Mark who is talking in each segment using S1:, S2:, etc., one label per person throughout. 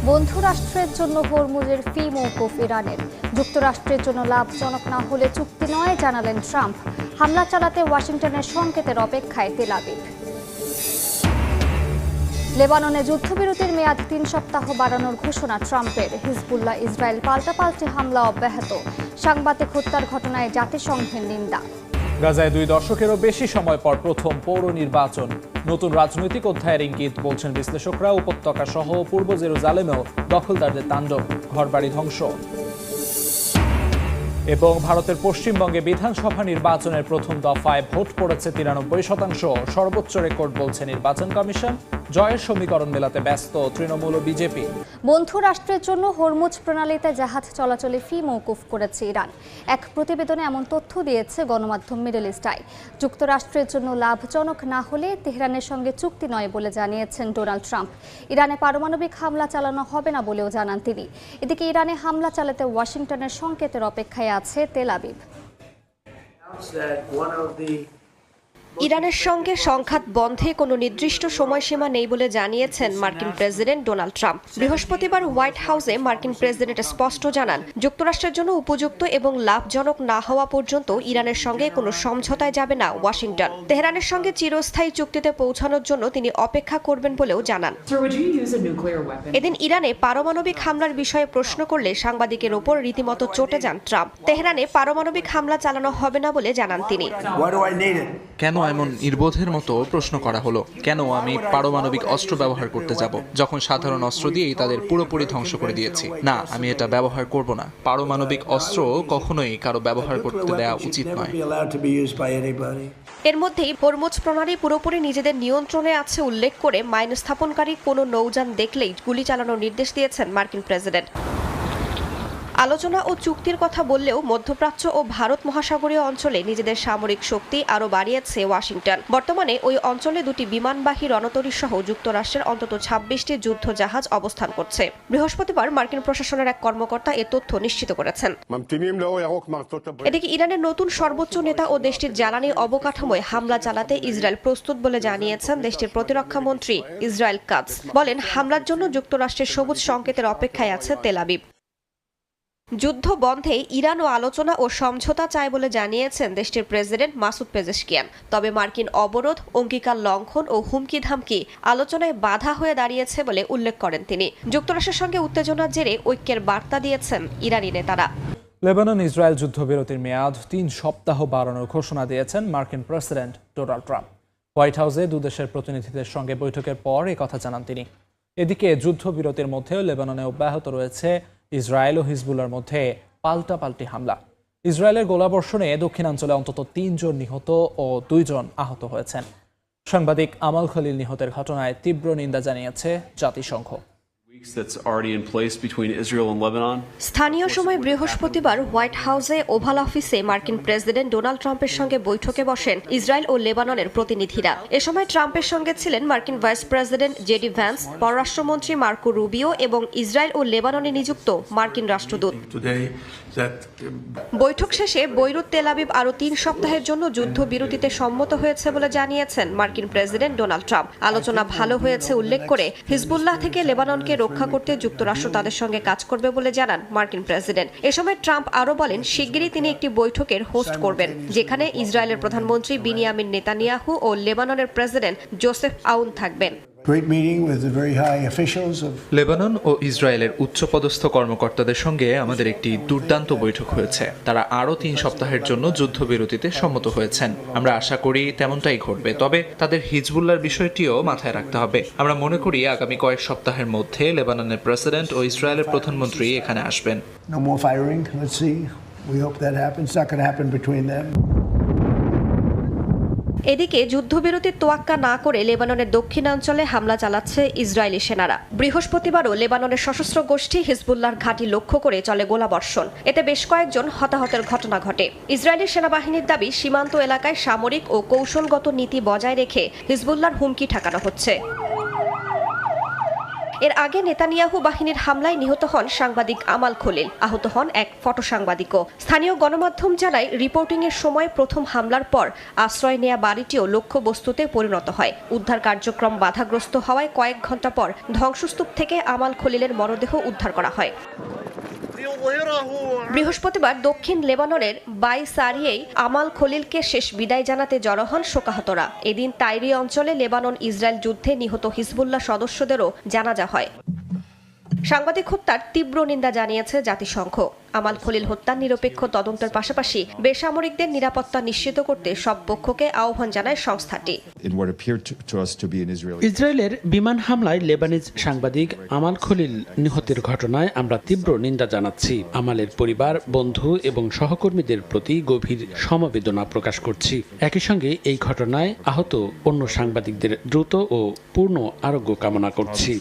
S1: বন্ধু রাষ্ট্রের জন্য হরমুজের ফি মওকুফ ইরানের। যুক্তরাষ্ট্রের জন্য লাভজনক না হলে চুক্তি নয় জানালেন ট্রাম্প। হামলা চালাতে ওয়াশিংটনের সংকেতের অপেক্ষায় তেল আবিব। লেবাননে যুদ্ধবিরতির মেয়াদ ৩ সপ্তাহ বাড়ানোর ঘোষণা ট্রাম্পের। হিজবুল্লাহ ইসরায়েল পাল্টাপাল্টি হামলা অব্যাহত। সাংবাদিক হত্যার ঘটনায় জাতিসংঘের নিন্দা।
S2: গাজায় 2 দশকেরও বেশি সময় পর প্রথম পৌর নির্বাচন। নতুন রাজনৈতিক অধ্যায়ের ইঙ্গিত বলছেন বিশ্লেষকরা। উপত্যকা সহ পূর্ব জেরুজালেমেও দখলদারদের তাণ্ডব, ঘরবাড়ি ধ্বংস। এবং ভারতের পশ্চিমবঙ্গে বিধানসভা নির্বাচনের প্রথম দফায় ভোট পড়েছে 93%। সর্বোচ্চ রেকর্ড বলছে নির্বাচন কমিশন। জয়ের সমীকরণ মেলাতে ব্যস্ত তৃণমূল ও বিজেপি।
S1: বন্ধু রাষ্ট্রের জন্য হরমুজ প্রণালীতে জাহাজ চলাচলে ফি মওকুফ করেছে ইরান। এক প্রতিবেদনে এমন তথ্য দিয়েছে গণমাধ্যম মিডল ইস্ট আই। যুক্তরাষ্ট্রের জন্য লাভজনক না হলে তেহরানের সঙ্গে চুক্তি নয় বলে জানিয়েছেন ডোনাল্ড ট্রাম্প। ইরানে পারমাণবিক হামলা চালানো হবে না বলেও জানান তিনি। এদিকে ইরানে হামলা চালাতে ওয়াশিংটনের সংকেতের অপেক্ষায় আছে তেল আবিব।
S3: ইরানের সঙ্গে সংঘাত বন্ধে কোনো নির্দিষ্ট সময়সীমা নেই বলে জানিয়েছেন মার্কিন প্রেসিডেন্ট ডোনাল্ড ট্রাম্প। বৃহস্পতিবার হোয়াইট হাউসে মার্কিন প্রেসিডেন্ট স্পষ্ট জানান, যুক্তরাষ্ট্রের জন্য উপযুক্ত এবং লাভজনক না হওয়া পর্যন্ত ইরানের সঙ্গে কোনো সমঝোতায় যাবে না ওয়াশিংটন। তেহরানের সঙ্গে চিরস্থায়ী চুক্তিতে পৌঁছানোর জন্য তিনি অপেক্ষা করবেন বলেও জানান। এদিন ইরানে পারমাণবিক হামলার বিষয়ে প্রশ্ন করলে সাংবাদিকের ওপর রীতিমতো চটে যান ট্রাম্প। তেহরানে পারমাণবিক হামলা চালানো হবে না বলে জানান তিনি।
S4: কেন এমন নির্বোধের মতো প্রশ্ন করা হলো? কেন আমি পারমাণবিক অস্ত্র ব্যবহার করতে যাব, যখন সাধারণ অস্ত্র দিয়েই তাদের পুরোপুরি ধ্বংস করে দিয়েছি? না, আমি এটা ব্যবহার করব না। পারমাণবিক অস্ত্র কখনোই কারো ব্যবহার করতে দেওয়া উচিত নয়।
S3: এর মধ্যেই হরমুজ প্রণালী পুরোপুরি নিজেদের নিয়ন্ত্রণে আছে উল্লেখ করে মাইন স্থাপনকারী কোনো নৌযান দেখলেই গুলি চালানোর নির্দেশ দিয়েছেন মার্কিন প্রেসিডেন্ট। আলোচনা ও চুক্তির কথা বললেও মধ্যপ্রাচ্য ও ভারত মহাসাগরীয় অঞ্চলে নিজেদের সামরিক শক্তি আরও বাড়িয়েছে ওয়াশিংটন। বর্তমানে ওই অঞ্চলে 2টি বিমানবাহী রণতরী সহ যুক্তরাষ্ট্রের অন্তত 26টি যুদ্ধ জাহাজ অবস্থান করছে। বৃহস্পতিবার মার্কিন প্রশাসনের এক কর্মকর্তা এ তথ্য নিশ্চিত করেছেন। এদিকে ইরানের নতুন সর্বোচ্চ নেতা ও দেশটির জ্বালানি অবকাঠামোয় হামলা চালাতে ইসরায়েল প্রস্তুত বলে জানিয়েছেন দেশটির প্রতিরক্ষা মন্ত্রী ইসরায়েল কাটজ। বলেন, হামলার জন্য যুক্তরাষ্ট্রের সবুজ সংকেতের অপেক্ষায় আছে তেল আবিব। যুদ্ধ বন্ধে ইরানও আলোচনা ও সমঝোতা চায় বলে জানিয়েছেন দেশটির প্রেসিডেন্ট মাসুদ পেজেশকিয়ান। তবে মার্কিন অবরোধ, অঙ্গীকার লঙ্ঘন ও হুমকি ধামকি আলোচনায় বাধা হয়ে দাঁড়িয়েছে বলে উল্লেখ করেন তিনি। যুক্তরাষ্ট্রের সঙ্গে উত্তেজনার জেরে ঐক্যের বার্তা দিয়েছেন ইরানি নেতারা।
S2: লেবানন ইসরায়েল যুদ্ধবিরতির মেয়াদ 3 সপ্তাহ বাড়ানোর ঘোষণা দিয়েছেন মার্কিন প্রেসিডেন্ট ডোনাল্ড ট্রাম্প। হোয়াইট হাউসে 2 দেশের প্রতিনিধিদের সঙ্গে বৈঠকের পর এই কথা জানান তিনি। এদিকে যুদ্ধবিরতির মধ্যেও লেবাননে অব্যাহত রয়েছে ইসরায়েল ও হিজবুল্লাহর মধ্যে পাল্টাপাল্টি হামলা। ইসরায়েলের গোলাবর্ষণে দক্ষিণাঞ্চলে অন্তত 3 জন নিহত ও 2 জন আহত হয়েছেন। সাংবাদিক আমাল খলিল নিহতের ঘটনায় তীব্র নিন্দা জানিয়েছে জাতিসংঘ।
S3: স্থানীয় সময় বৃহস্পতিবার হোয়াইট হাউসে ওভাল অফিসে মার্কিন প্রেসিডেন্ট ডোনাল্ড ট্রাম্পের সঙ্গে বৈঠকে বসেন ইসরায়েল ও লেবাননের প্রতিনিধিরা। এ সময় ট্রাম্পের সঙ্গে ছিলেন মার্কিন ভাইস প্রেসিডেন্ট জেডি ভ্যান্স, পররাষ্ট্রমন্ত্রী মার্কো রুবিও এবং ইসরায়েল ও লেবাননে নিযুক্ত মার্কিন রাষ্ট্রদূত। বৈঠক শেষে বৈরুত তেল আবিব আরও 3 সপ্তাহের জন্য যুদ্ধবিরতিতে সম্মত হয়েছে বলে জানিয়েছেন মার্কিন প্রেসিডেন্ট ডোনাল্ড ট্রাম্প। আলোচনা ভালো হয়েছে উল্লেখ করে হিজবুল্লাহ থেকে লেবাননকে রক্ষা করতে যুক্তরাষ্ট্র তাদের সঙ্গে কাজ করবে বলে জানান মার্কিন প্রেসিডেন্ট। এ সময় ট্রাম্প আরও বলেন, শিগগিরই তিনি একটি বৈঠকের হোস্ট করবেন, যেখানে ইসরায়েলের প্রধানমন্ত্রী বিনিয়ামিন নেতানিয়াহু ও লেবাননের প্রেসিডেন্ট জোসেফ আউন থাকবেন।
S4: লেবানন ও ইসরায়েলের উচ্চপদস্থ কর্মকর্তাদের সঙ্গে আমাদের একটি দুর্দান্ত বৈঠক হয়েছে। তারা আরও 3 সপ্তাহের জন্য যুদ্ধবিরতিতে সম্মত হয়েছেন। আমরা আশা করি তেমনটাই ঘটবে, তবে তাদের হিজবুল্লাহর বিষয়টিও মাথায় রাখতে হবে। আমরা মনে করি আগামী কয়েক সপ্তাহের মধ্যে লেবাননের প্রেসিডেন্ট ও ইসরায়েলের প্রধানমন্ত্রী এখানে আসবেন।
S3: এদিকে যুদ্ধবিরতির তোয়াক্কা না করে লেবাননের দক্ষিণাঞ্চলে হামলা চালাচ্ছে ইসরায়েলি সেনারা। বৃহস্পতিবারও লেবাননের সশস্ত্র গোষ্ঠী হিজবুল্লাহর ঘাঁটি লক্ষ্য করে চলে গোলাবর্ষণ। এতে বেশ কয়েকজন হতাহতের ঘটনা ঘটে। ইসরায়েলি সেনাবাহিনীর দাবি, সীমান্ত এলাকায় সামরিক ও কৌশলগত নীতি বজায় রেখে হিজবুল্লাহর হুমকি ঠেকানো হচ্ছে। এর আগে নেতানিয়াহু বাহিনীর হামলায় নিহত হন সাংবাদিক আমাল খলিল, আহত হন এক ফটো সাংবাদিকও। স্থানীয় গণমাধ্যম জানায়, রিপোর্টিংয়ের সময় প্রথম হামলার পর আশ্রয় নেয়া বাড়িটিও লক্ষ্যবস্তুতে পরিণত হয়। উদ্ধার কার্যক্রম বাধাগ্রস্ত হওয়ায় কয়েক ঘণ্টা পর ধ্বংসস্তূপ থেকে আমাল খলিলের মরদেহ উদ্ধার করা হয়। বৃহস্পতিবার দক্ষিণ লেবাননের বাইসারিয়েই আমাল খলিলকে শেষ বিদায় জানাতে জড়ো হন শোকাহতরা। এদিন তাইরি অঞ্চলে লেবানন ইসরায়েল যুদ্ধে নিহত হিজবুল্লাহ সদস্যদেরও জানাজা হয়। সাংবাদিক হত্যার তীব্র নিন্দা জানিয়েছে জাতিসংঘ। আমাল খলিল হত্যার নিরপেক্ষ তদন্তের পাশাপাশি বেসামরিকদের নিরাপত্তা নিশ্চিত করতে সব পক্ষকে আহ্বান জানায় সংস্থাটি।
S5: ইসরায়েলের বিমান হামলায় লেবানিজ সাংবাদিক আমাল খলিল নিহতের ঘটনায় আমরা তীব্র নিন্দা জানাচ্ছি। আমালের পরিবার, বন্ধু এবং সহকর্মীদের প্রতি গভীর সমবেদনা প্রকাশ করছি। একই সঙ্গে এই ঘটনায় আহত অন্য সাংবাদিকদের দ্রুত ও পূর্ণ আরোগ্য কামনা করছি।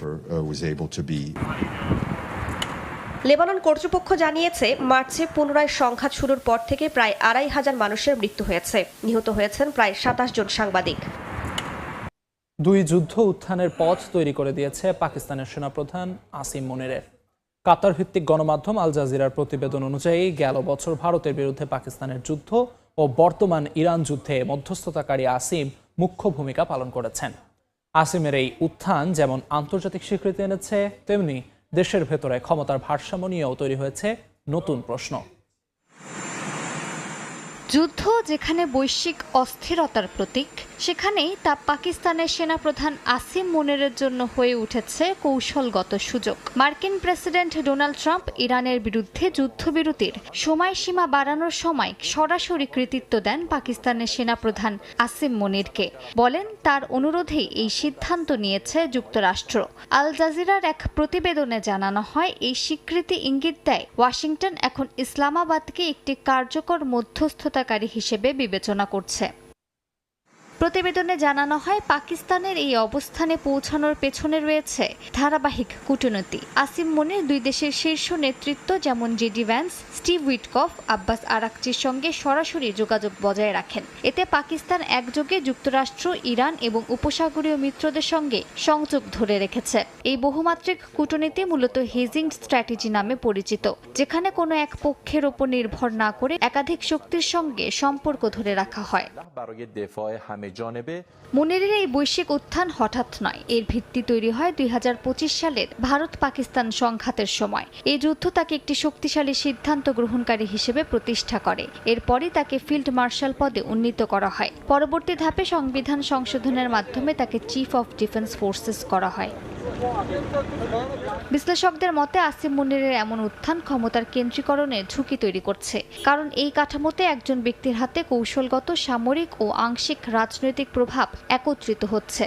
S3: লেবানন কর্তৃপক্ষ জানিয়েছে, মার্চে পুনরায় সংঘাত শুরুর পর থেকে প্রায় ২৫০০ মানুষের মৃত্যু হয়েছে। নিহত হয়েছেন প্রায় ২৭ জন সাংবাদিক।
S2: দুই যুদ্ধ উত্থানের পথ তৈরি করে দিয়েছে পাকিস্তানের সেনাপ্রধান আসিম মনিরের। কাতার ভিত্তিক গণমাধ্যম আল জাজিরার প্রতিবেদন অনুযায়ী গেল বছর ভারতের বিরুদ্ধে পাকিস্তানের যুদ্ধ ও বর্তমান ইরান যুদ্ধে মধ্যস্থতাকারী আসিম মুখ্য ভূমিকা পালন করেছেন। আসিমের এই উত্থান যেমন আন্তর্জাতিক স্বীকৃতি এনেছে, তেমনি দেশের ভেতরে ক্ষমতার ভারসাম্য নিয়েও তৈরি হয়েছে নতুন প্রশ্ন।
S1: যুদ্ধ যেখানে বৈশ্বিক অস্থিরতার প্রতীক, সেখানেই তা পাকিস্তানের সেনাপ্রধান আসিম মনিরের জন্য হয়ে উঠেছে কৌশলগত সুযোগ। মার্কিন প্রেসিডেন্ট ডোনাল্ড ট্রাম্প ইরানের বিরুদ্ধে যুদ্ধবিরতির সময়সীমা বাড়ানোর সময় সরাসরি কৃতিত্ব দেন পাকিস্তানের সেনাপ্রধান আসিম মনিরকে। বলেন, তার অনুরোধেই এই সিদ্ধান্ত নিয়েছে যুক্তরাষ্ট্র। আল জাজিরার এক প্রতিবেদনে জানানো হয়, এই স্বীকৃতি ইঙ্গিত দেয় ওয়াশিংটন এখন ইসলামাবাদকে একটি কার্যকর মধ্যস্থতাকারী হিসেবে বিবেচনা করছে। প্রতিবেদনে জানানো হয়, পাকিস্তানের এই অবস্থানে পৌঁছানোর পেছনে রয়েছে ধারাবাহিক কূটনীতি। আসিম মনির দুই দেশের শীর্ষ নেতৃত্ব যেমন JD Vance, Steve Witkoff, Abbas আরাকচির সঙ্গে সরাসরি যোগাযোগ বজায় রাখেন। এতে পাকিস্তান একযোগে যুক্তরাষ্ট্র, ইরান এবং উপসাগরীয় মিত্রদের সঙ্গে সংযোগ ধরে রেখেছে। এই বহুমাত্রিক কূটনীতি মূলত হেজিং স্ট্র্যাটেজি নামে পরিচিত, যেখানে কোনো এক পক্ষের ওপর নির্ভর না করে একাধিক শক্তির সঙ্গে সম্পর্ক ধরে রাখা হয়। মনিরের এই বৈশ্বিক উত্থান হঠাৎ নয়। এর ভিত্তি তৈরি হয় ২০২৫ সালের ভারত পাকিস্তান সংঘাতের সময়। এই যুদ্ধ তাকে একটি শক্তিশালী সিদ্ধান্ত গ্রহণকারী হিসেবে প্রতিষ্ঠা করে। এরপরই তাকে ফিল্ড মার্শাল পদে উন্নীত করা হয়। পরবর্তী ধাপে সংবিধান সংশোধনের মাধ্যমে তাকে চিফ অফ ডিফেন্স ফোর্সেস করা হয়। বিশ্লেষকদের মতে, আসিম মনিরের এমন উত্থান ক্ষমতার কেন্দ্রীকরণের ঝুঁকি তৈরি করছে। কারণ এই কাঠামোতে একজন ব্যক্তির হাতে কৌশলগত, সামরিক ও আংশিক রাজনৈতিক প্রভাব একত্রিত হচ্ছে।